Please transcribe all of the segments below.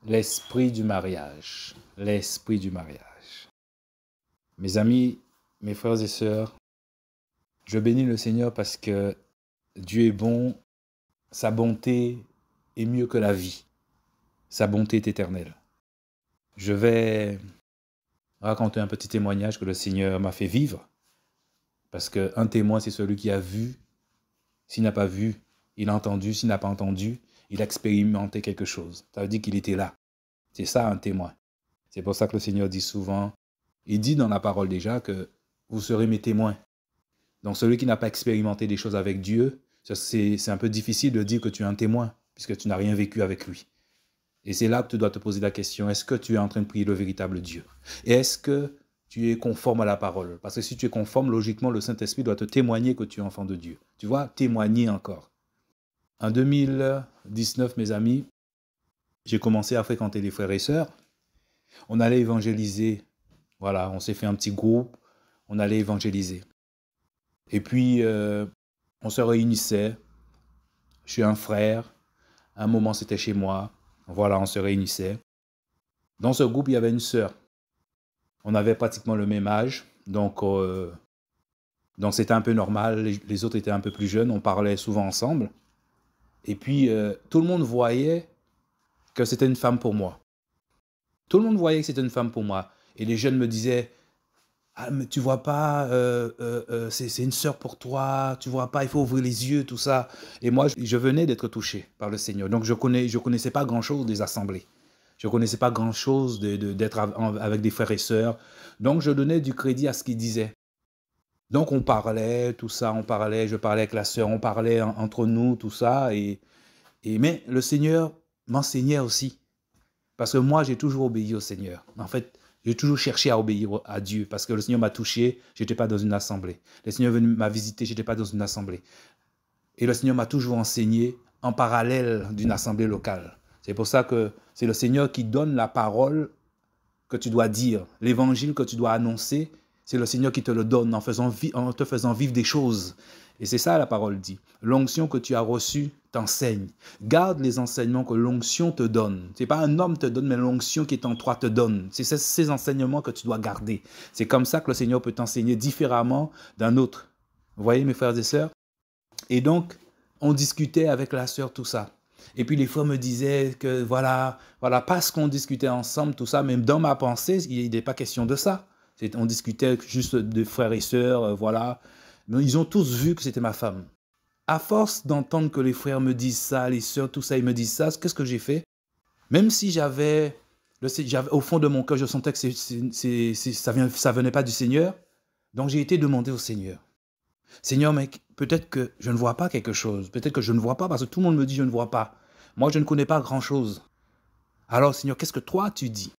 L'esprit du mariage. L'esprit du mariage. Mes amis, mes frères et sœurs, je bénis le Seigneur parce que Dieu est bon, sa bonté est mieux que la vie. Sa bonté est éternelle. Je vais raconter un petit témoignage que le Seigneur m'a fait vivre. Parce qu'un témoin, c'est celui qui a vu. S'il n'a pas vu, il a entendu. S'il n'a pas entendu, il a expérimenté quelque chose. Ça veut dire qu'il était là. C'est ça un témoin. C'est pour ça que le Seigneur dit souvent, il dit dans la parole déjà que vous serez mes témoins. Donc celui qui n'a pas expérimenté des choses avec Dieu, c'est un peu difficile de dire que tu es un témoin, puisque tu n'as rien vécu avec lui. Et c'est là que tu dois te poser la question, est-ce que tu es en train de prier le véritable Dieu? Et est-ce que tu es conforme à la parole? Parce que si tu es conforme, logiquement, le Saint-Esprit doit te témoigner que tu es enfant de Dieu. Tu vois, témoigner encore. En 2019, mes amis, j'ai commencé à fréquenter les frères et sœurs. On allait évangéliser. Voilà, on s'est fait un petit groupe. On allait évangéliser. Et puis, on se réunissait. Je suis un frère. À un moment, c'était chez moi. Voilà, on se réunissait. Dans ce groupe, il y avait une sœur. On avait pratiquement le même âge. Donc c'était un peu normal. Les autres étaient un peu plus jeunes. On parlait souvent ensemble. Et puis, tout le monde voyait que c'était une femme pour moi. Tout le monde voyait que c'était une femme pour moi. Et les jeunes me disaient, ah, mais tu vois pas, c'est une sœur pour toi, tu vois pas, il faut ouvrir les yeux, tout ça. Et moi, je venais d'être touché par le Seigneur. Donc, je connaissais pas grand-chose des assemblées. Je connaissais pas grand-chose d'être avec des frères et sœurs. Donc, je donnais du crédit à ce qu'ils disaient. Donc, on parlait, tout ça, on parlait, je parlais avec la sœur, on parlait entre nous, tout ça. Mais le Seigneur m'enseignait aussi. Parce que moi, j'ai toujours obéi au Seigneur. En fait, j'ai toujours cherché à obéir à Dieu parce que le Seigneur m'a touché, je n'étais pas dans une assemblée. Le Seigneur m'a visité, je n'étais pas dans une assemblée. Et le Seigneur m'a toujours enseigné en parallèle d'une assemblée locale. C'est pour ça que c'est le Seigneur qui donne la parole que tu dois dire, l'évangile que tu dois annoncer. C'est le Seigneur qui te le donne en te faisant vivre des choses. Et c'est ça la parole dit. L'onction que tu as reçue t'enseigne. Garde les enseignements que l'onction te donne. Ce n'est pas un homme te donne, mais l'onction qui est en toi te donne. C'est ces enseignements que tu dois garder. C'est comme ça que le Seigneur peut t'enseigner différemment d'un autre. Vous voyez mes frères et sœurs? Et donc, on discutait avec la sœur tout ça. Et puis les frères me disaient que voilà, parce qu'on discutait ensemble, tout ça, même dans ma pensée, il n'est pas question de ça. On discutait juste de frères et sœurs, voilà. Mais ils ont tous vu que c'était ma femme. À force d'entendre que les frères me disent ça, les sœurs, tout ça, ils me disent ça, qu'est-ce que j'ai fait? Même si au fond de mon cœur, je sentais que ça venait pas du Seigneur, donc j'ai été demander au Seigneur. Seigneur, mais peut-être que je ne vois pas quelque chose. Peut-être que je ne vois pas parce que tout le monde me dit je ne vois pas. Moi, je ne connais pas grand-chose. Alors, Seigneur, qu'est-ce que toi, tu dis?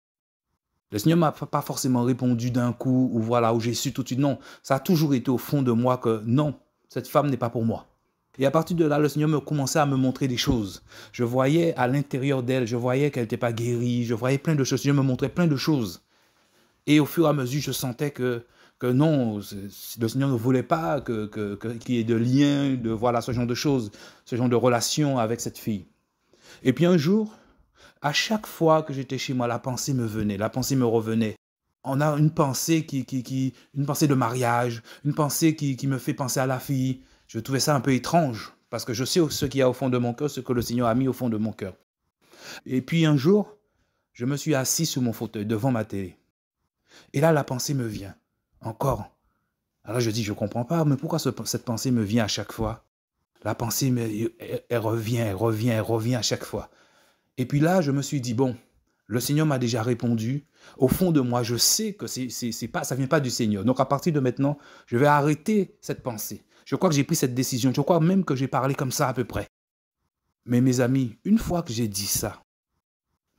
Le Seigneur ne m'a pas forcément répondu d'un coup ou voilà, où j'ai su tout de suite. Non, ça a toujours été au fond de moi que non, cette femme n'est pas pour moi. Et à partir de là, le Seigneur me commençait à me montrer des choses. Je voyais à l'intérieur d'elle, je voyais qu'elle n'était pas guérie, je voyais plein de choses. Le Seigneur me montrait plein de choses. Et au fur et à mesure, je sentais que non, le Seigneur ne voulait pas qu'il y ait de lien, de voilà, ce genre de choses, ce genre de relation avec cette fille. Et puis un jour, à chaque fois que j'étais chez moi, la pensée me venait, la pensée me revenait. On a une pensée une pensée de mariage, une pensée qui me fait penser à la fille. Je trouvais ça un peu étrange, parce que je sais ce qu'il y a au fond de mon cœur, ce que le Seigneur a mis au fond de mon cœur. Et puis un jour, je me suis assis sur mon fauteuil devant ma télé. Et là, la pensée me vient, encore. Alors je dis, je ne comprends pas, mais pourquoi cette pensée me vient à chaque fois? La pensée, elle revient à chaque fois. Et puis là, je me suis dit, bon, le Seigneur m'a déjà répondu. Au fond de moi, je sais que ça ne vient pas du Seigneur. Donc à partir de maintenant, je vais arrêter cette pensée. Je crois que j'ai pris cette décision. Je crois même que j'ai parlé comme ça à peu près. Mais mes amis, une fois que j'ai dit ça,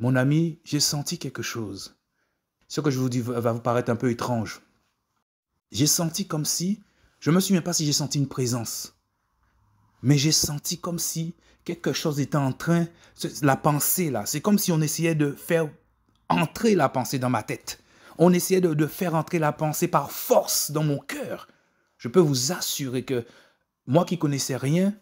mon ami, j'ai senti quelque chose. Ce que je vous dis va vous paraître un peu étrange. J'ai senti comme si, je ne me souviens pas si j'ai senti une présence, mais j'ai senti comme si quelque chose était en train, la pensée là, c'est comme si on essayait de faire entrer la pensée dans ma tête. On essayait de faire entrer la pensée par force dans mon cœur. Je peux vous assurer que moi qui connaissais rien,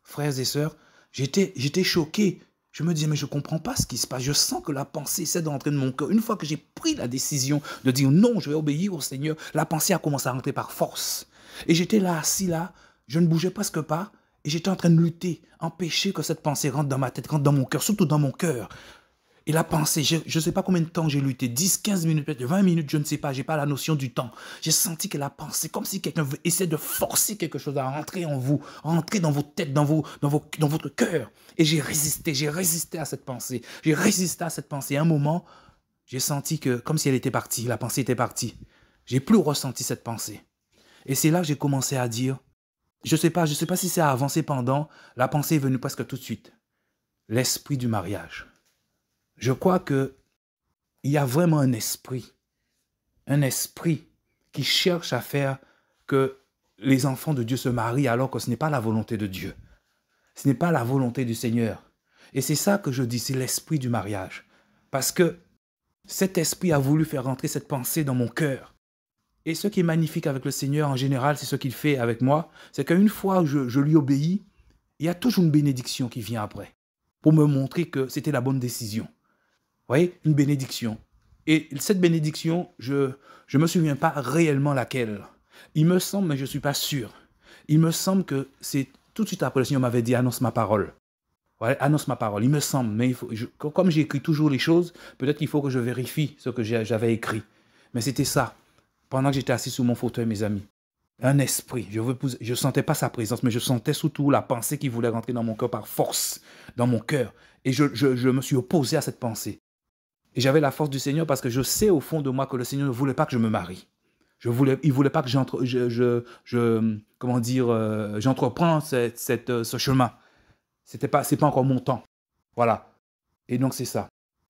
frères et sœurs, j'étais choqué. Je me disais, mais je ne comprends pas ce qui se passe. Je sens que la pensée essaie de rentrer dans mon cœur. Une fois que j'ai pris la décision de dire non, je vais obéir au Seigneur, la pensée a commencé à rentrer par force. Et j'étais là, assis là, je ne bougeais presque pas. Et j'étais en train de lutter, empêcher que cette pensée rentre dans ma tête, rentre dans mon cœur, surtout dans mon cœur. Et la pensée, je ne sais pas combien de temps j'ai lutté, 10, 15 minutes, peut-être 20 minutes, je ne sais pas, je n'ai pas la notion du temps. J'ai senti que la pensée, comme si quelqu'un essaie de forcer quelque chose à rentrer en vous, à rentrer dans vos têtes, dans votre cœur. Et j'ai résisté à cette pensée. J'ai résisté à cette pensée. À un moment, j'ai senti que, comme si elle était partie, la pensée était partie. J'ai plus ressenti cette pensée. Et c'est là que j'ai commencé à dire, je ne sais pas si c'est avancé pendant, la pensée est venue presque tout de suite. L'esprit du mariage. Je crois qu'il y a vraiment un esprit qui cherche à faire que les enfants de Dieu se marient alors que ce n'est pas la volonté de Dieu. Ce n'est pas la volonté du Seigneur. Et c'est ça que je dis, c'est l'esprit du mariage. Parce que cet esprit a voulu faire rentrer cette pensée dans mon cœur. Et ce qui est magnifique avec le Seigneur en général, c'est ce qu'il fait avec moi, c'est qu'une fois que je lui obéis, il y a toujours une bénédiction qui vient après, pour me montrer que c'était la bonne décision. Vous voyez, une bénédiction. Et cette bénédiction, je ne me souviens pas réellement laquelle. Il me semble, mais je ne suis pas sûr. Il me semble que c'est tout de suite après le Seigneur m'avait dit « annonce ma parole ». Ouais, annonce ma parole, il me semble. Mais comme j'écris toujours les choses, peut-être qu'il faut que je vérifie ce que j'avais écrit. Mais c'était ça, pendant que j'étais assis sur mon fauteuil, mes amis. Un esprit, je ne sentais pas sa présence, mais je sentais surtout la pensée qui voulait rentrer dans mon cœur par force, dans mon cœur. Et je me suis opposé à cette pensée. Et j'avais la force du Seigneur parce que je sais au fond de moi que le Seigneur ne voulait pas que je me marie. Il ne voulait pas que j'entreprends ce chemin. C'est pas encore mon temps. Voilà. Et donc c'est ça,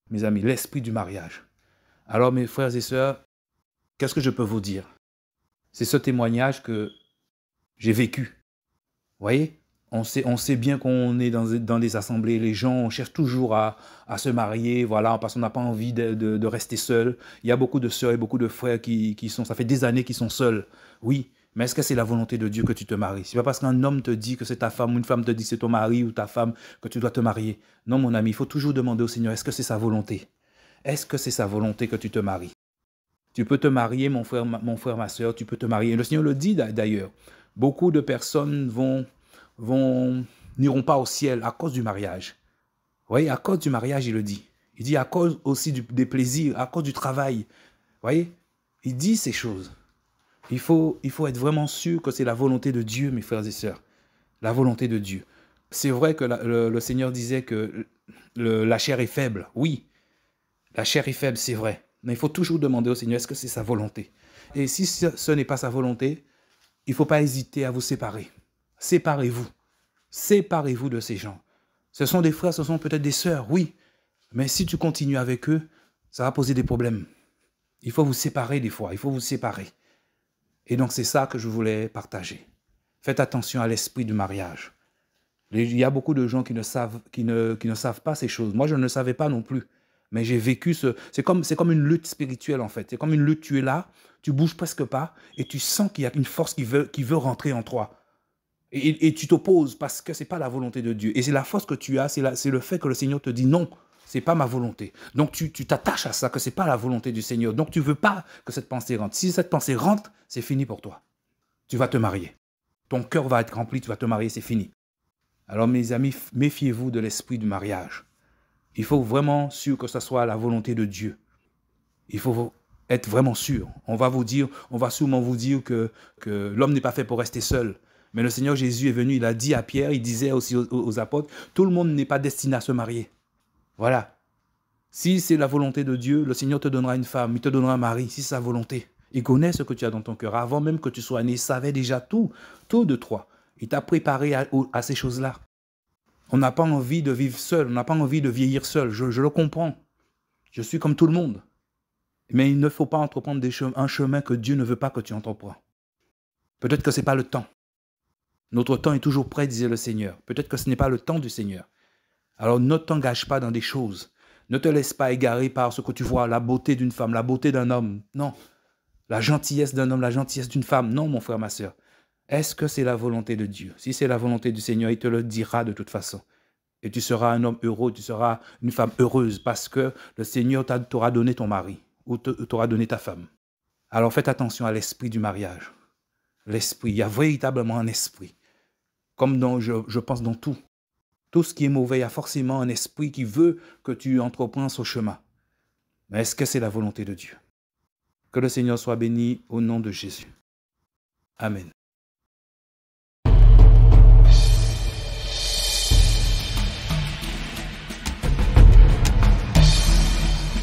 mes amis, l'esprit du mariage. Alors mes frères et sœurs, qu'est-ce que je peux vous dire? C'est ce témoignage que j'ai vécu. Vous voyez? On sait bien qu'on est dans des assemblées, les gens on cherche toujours à se marier, voilà, parce qu'on n'a pas envie de rester seul. Il y a beaucoup de sœurs et beaucoup de frères qui sont, ça fait des années qu'ils sont seuls. Oui, mais est-ce que c'est la volonté de Dieu que tu te maries? C'est pas parce qu'un homme te dit que c'est ta femme, ou une femme te dit que c'est ton mari ou ta femme que tu dois te marier. Non, mon ami, il faut toujours demander au Seigneur, est-ce que c'est sa volonté? Est-ce que c'est sa volonté que tu te maries? Tu peux te marier, mon frère, ma sœur, tu peux te marier. Et le Seigneur le dit d'ailleurs. Beaucoup de personnes n'iront pas au ciel à cause du mariage. Vous voyez, à cause du mariage, il le dit. Il dit à cause aussi des plaisirs, à cause du travail. Vous voyez, il dit ces choses. Il faut être vraiment sûr que c'est la volonté de Dieu, mes frères et sœurs. La volonté de Dieu. C'est vrai que le Seigneur disait que la chair est faible. Oui, la chair est faible, c'est vrai. Mais il faut toujours demander au Seigneur, est-ce que c'est sa volonté? Et si ce n'est pas sa volonté, il ne faut pas hésiter à vous séparer. Séparez-vous. Séparez-vous de ces gens. Ce sont des frères, ce sont peut-être des sœurs, oui. Mais si tu continues avec eux, ça va poser des problèmes. Il faut vous séparer des fois, il faut vous séparer. Et donc c'est ça que je voulais partager. Faites attention à l'esprit du mariage. Il y a beaucoup de gens qui ne savent pas ces choses. Moi, je ne le savais pas non plus. Mais j'ai vécu c'est comme une lutte spirituelle en fait. C'est comme une lutte, tu es là, tu bouges presque pas et tu sens qu'il y a une force qui veut rentrer en toi. Et tu t'opposes parce que ce n'est pas la volonté de Dieu. Et c'est la force que tu as, c'est le fait que le Seigneur te dit non, ce n'est pas ma volonté. Donc tu t'attaches à ça, que ce n'est pas la volonté du Seigneur. Donc tu ne veux pas que cette pensée rentre. Si cette pensée rentre, c'est fini pour toi. Tu vas te marier. Ton cœur va être rempli, tu vas te marier, c'est fini. Alors mes amis, méfiez-vous de l'esprit du mariage. Il faut vraiment sûr que ce soit la volonté de Dieu. Il faut être vraiment sûr. On va sûrement vous dire que l'homme n'est pas fait pour rester seul. Mais le Seigneur Jésus est venu, il a dit à Pierre, il disait aussi aux apôtres, tout le monde n'est pas destiné à se marier. Voilà. Si c'est la volonté de Dieu, le Seigneur te donnera une femme, il te donnera un mari, si c'est sa volonté. Il connaît ce que tu as dans ton cœur. Avant même que tu sois né, il savait déjà tout de toi. Il t'a préparé à ces choses-là. On n'a pas envie de vivre seul, on n'a pas envie de vieillir seul, je le comprends. Je suis comme tout le monde. Mais il ne faut pas entreprendre un chemin que Dieu ne veut pas que tu entreprends. Peut-être que ce n'est pas le temps. Notre temps est toujours prêt, disait le Seigneur. Peut-être que ce n'est pas le temps du Seigneur. Alors ne t'engage pas dans des choses. Ne te laisse pas égarer par ce que tu vois, la beauté d'une femme, la beauté d'un homme. Non. La gentillesse d'un homme, la gentillesse d'une femme. Non, mon frère, ma sœur. Est-ce que c'est la volonté de Dieu? Si c'est la volonté du Seigneur, il te le dira de toute façon. Et tu seras un homme heureux, tu seras une femme heureuse parce que le Seigneur t'aura donné ton mari ou t'aura donné ta femme. Alors faites attention à l'esprit du mariage. L'esprit, il y a véritablement un esprit. Comme je pense dans tout. Tout ce qui est mauvais, il y a forcément un esprit qui veut que tu entreprends ce chemin. Mais est-ce que c'est la volonté de Dieu? Que le Seigneur soit béni au nom de Jésus. Amen.